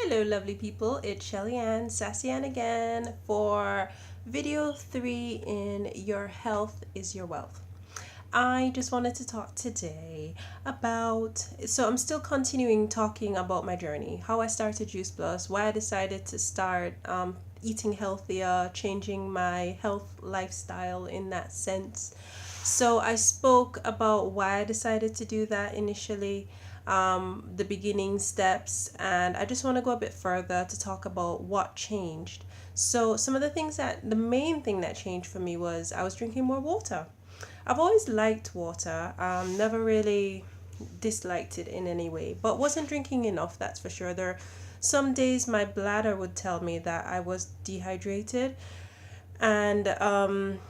Hello lovely people, it's SASsy-Ann, SASsy-Ann again for video 3 in Your Health is Your Wealth. I just wanted to talk today about, so I'm still continuing talking about my journey, how I started Juice Plus, why I decided to start eating healthier, changing my health lifestyle in that sense. So I spoke about why I decided to do that initially, the beginning steps, and I just want to go a bit further to talk about what changed. So some of the things that the main thing that changed for me was I was drinking more water. I've always liked water, never really disliked it in any way, but wasn't drinking enough, that's for sure. There some days my bladder would tell me that I was dehydrated, and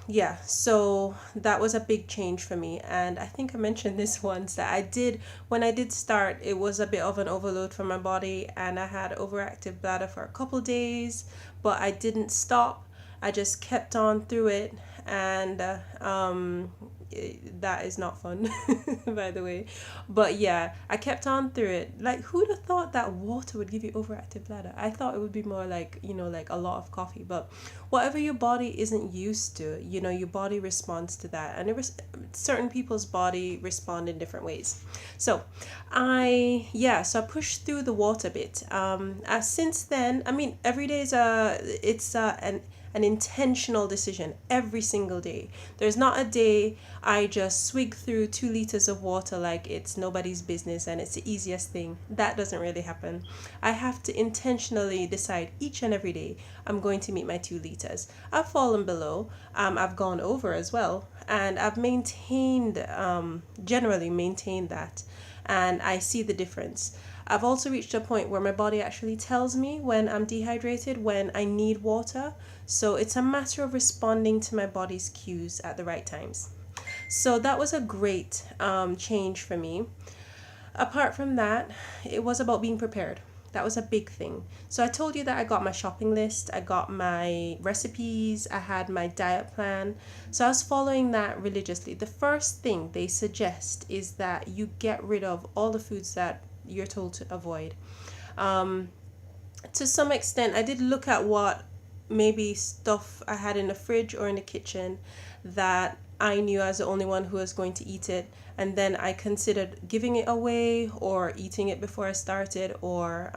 yeah, so that was a big change for me. And I think I mentioned this once, that I did, when I did start, it was a bit of an overload for my body, and I had overactive bladder for a couple days, but I didn't stop. I just kept on through it. And that is not fun by the way, but yeah, I kept on through it. Like, who'd have thought that water would give you overactive bladder? I thought it would be more like, like a lot of coffee, but whatever your body isn't used to, your body responds to that. And certain people's body respond in different ways. So so I pushed through the water bit. Since then, I mean, every day is an intentional decision every single day. There's not a day I just swig through 2 liters of water like it's nobody's business and it's the easiest thing. That doesn't really happen. I have to intentionally decide each and every day I'm going to meet my 2 liters. I've fallen below, I've gone over as well, and I've generally maintained that, and I see the difference. I've also reached a point where my body actually tells me when I'm dehydrated, when I need water. So it's a matter of responding to my body's cues at the right times. So that was a great change for me. Apart from that, it was about being prepared. That was a big thing. So I told you that I got my shopping list, I got my recipes, I had my diet plan. So I was following that religiously. The first thing they suggest is that you get rid of all the foods that you're told to avoid. To some extent, I did look at what maybe stuff I had in the fridge or in the kitchen that I knew as the only one who was going to eat it, and then I considered giving it away or eating it before I started, or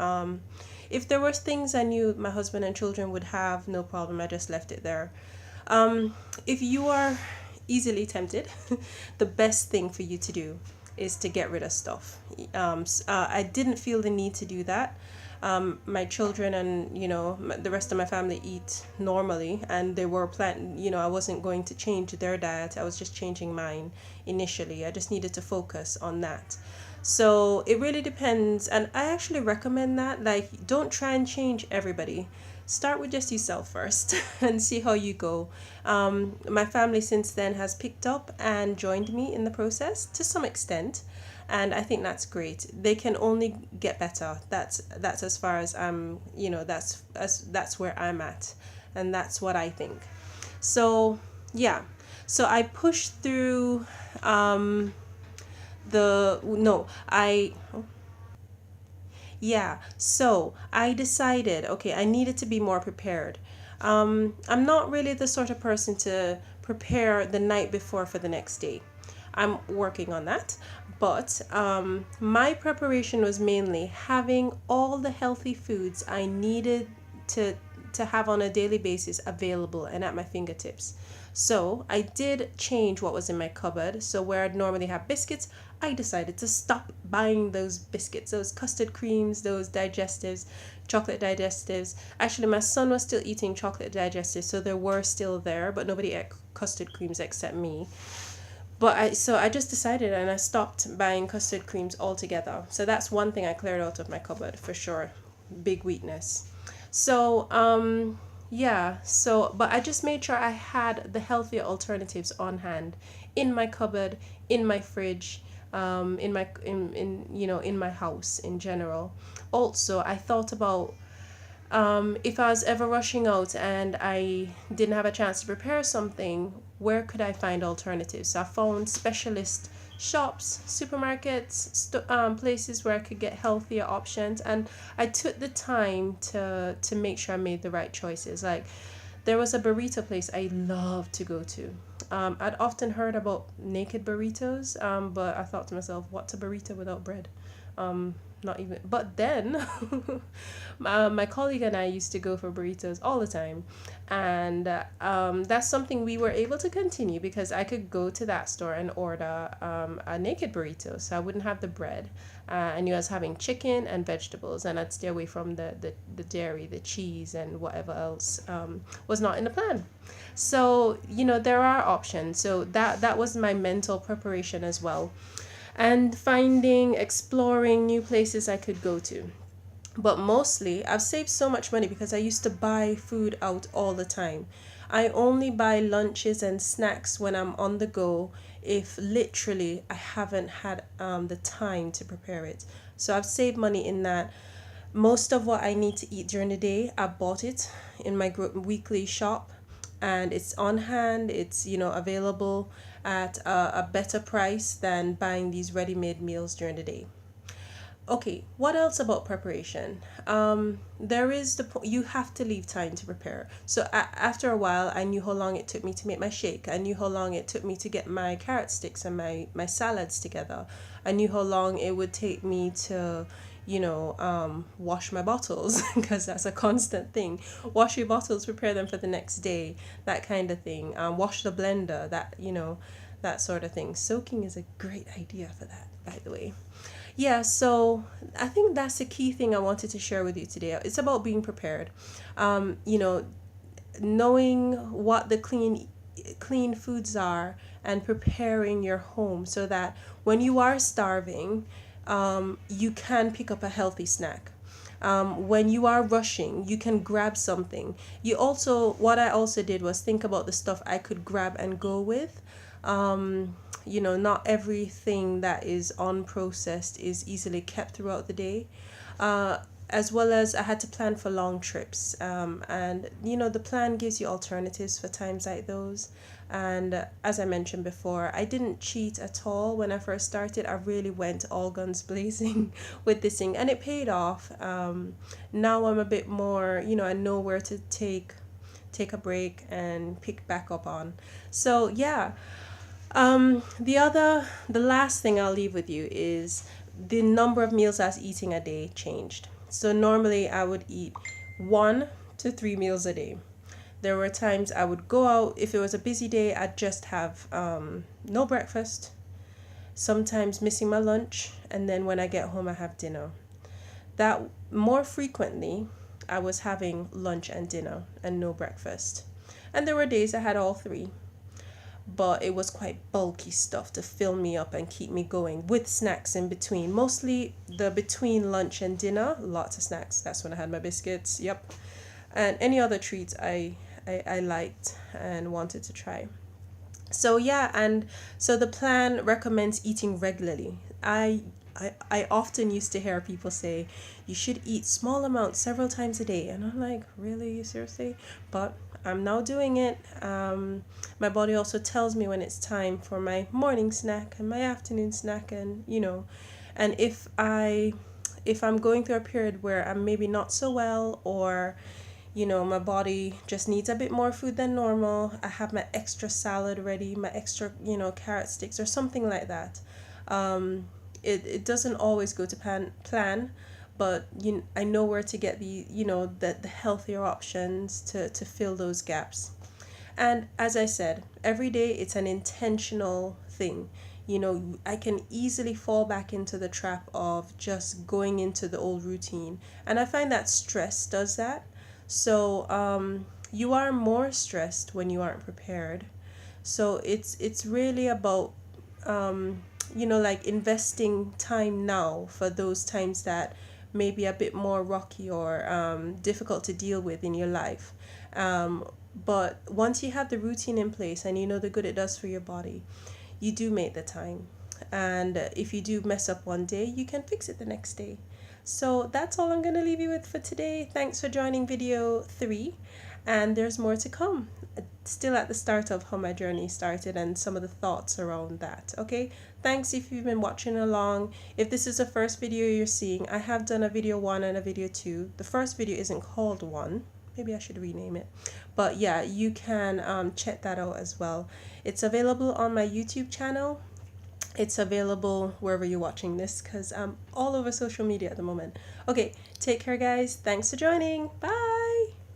if there were things I knew my husband and children would have, no problem, I just left it there. If you are easily tempted, the best thing for you to do is to get rid of stuff. I didn't feel the need to do that. My children and the rest of my family eat normally, and they were I wasn't going to change their diet. I was just changing mine initially. I just needed to focus on that. So it really depends, and I actually recommend that. Like, don't try and change everybody. Start with just yourself first and see how you go. My family since then has picked up and joined me in the process to some extent, and I think that's great. They can only get better. That's as far as that's where I'm at, and that's what I think. So yeah, so I pushed through the no I yeah, so I decided, okay, I needed to be more prepared. I'm not really the sort of person to prepare the night before for the next day. I'm working on that. But my preparation was mainly having all the healthy foods I needed to have on a daily basis available and at my fingertips. So I did change what was in my cupboard. So where I'd normally have biscuits, I decided to stop buying those biscuits, those custard creams, those digestives, chocolate digestives. Actually, my son was still eating chocolate digestives, so they were still there, but nobody ate custard creams except me. But I just decided, and I stopped buying custard creams altogether. So that's one thing I cleared out of my cupboard for sure. Big weakness. So but I just made sure I had the healthier alternatives on hand in my cupboard, in my fridge, in my house in general. Also, I thought about if I was ever rushing out and I didn't have a chance to prepare something, where could I find alternatives? So I found specialist shops, supermarkets, places where I could get healthier options, and I took the time to make sure I made the right choices. Like, there was a burrito place I love to go to. I'd often heard about naked burritos, but I thought to myself, what's a burrito without bread? Not even. But then, my colleague and I used to go for burritos all the time, and that's something we were able to continue because I could go to that store and order a naked burrito, so I wouldn't have the bread. I knew I was having chicken and vegetables, and I'd stay away from the dairy, the cheese, and whatever else was not in the plan. So, there are options. So that was my mental preparation as well, and exploring new places I could go to. But mostly, I've saved so much money because I used to buy food out all the time. I only buy lunches and snacks when I'm on the go, if literally I haven't had the time to prepare it. So I've saved money in that. Most of what I need to eat during the day, I bought it in my weekly shop, and it's on hand. It's available at a better price than buying these ready-made meals during the day. Okay, what else about preparation? There is you have to leave time to prepare. So after a while, I knew how long it took me to make my shake. I knew how long it took me to get my carrot sticks and my salads together. I knew how long it would take me to, wash my bottles because that's a constant thing. Wash your bottles, prepare them for the next day, that kind of thing. Wash the blender, that sort of thing. Soaking is a great idea for that, by the way. Yeah, so I think that's the key thing I wanted to share with you today. It's about being prepared. Knowing what the clean foods are, and preparing your home so that when you are starving, you can pick up a healthy snack. When you are rushing, you can grab something. What I also did was think about the stuff I could grab and go with. Not everything that is unprocessed is easily kept throughout the day. As well as I had to plan for long trips. And the plan gives you alternatives for times like those. And as I mentioned before, I didn't cheat at all when I first started. I really went all guns blazing with this thing, and it paid off. Now I'm a bit more, I know where to take a break and pick back up on. So yeah. The last thing I'll leave with you is the number of meals I was eating a day changed. So normally I would eat 1 to 3 meals a day. There were times I would go out. If it was a busy day, I'd just have no breakfast, sometimes missing my lunch, and then when I get home, I have dinner. That more frequently, I was having lunch and dinner and no breakfast. And there were days I had all three, but it was quite bulky stuff to fill me up and keep me going, with snacks in between. Mostly the between lunch and dinner, lots of snacks. That's when I had my biscuits, yep. And any other treats I liked and wanted to try. So yeah, and so the plan recommends eating regularly. I often used to hear people say you should eat small amounts several times a day, and I'm like, really, seriously? But I'm now doing it. My body also tells me when it's time for my morning snack and my afternoon snack, and and if I'm going through a period where I'm maybe not so well, or my body just needs a bit more food than normal, I have my extra salad ready, my extra carrot sticks or something like that. It doesn't always go to plan, but I know where to get the healthier options to fill those gaps. And as I said, every day it's an intentional thing. I can easily fall back into the trap of just going into the old routine, and I find that stress does that. So you are more stressed when you aren't prepared. So it's really about like investing time now for those times that may be a bit more rocky or difficult to deal with in your life. But once you have the routine in place and you know the good it does for your body, you do make the time. And if you do mess up one day, you can fix it the next day. So that's all I'm going to leave you with for today. Thanks for joining video 3. And there's more to come. Still at the start of how my journey started and some of the thoughts around that. Okay, Thanks if you've been watching along. If this is the first video you're seeing, I have done a video 1 and a video 2. The first video isn't called 1. Maybe I should rename it. But yeah, you can check that out as well. It's available on my YouTube channel. It's available wherever you're watching this because I'm all over social media at the moment. Okay, take care guys. Thanks for joining. Bye.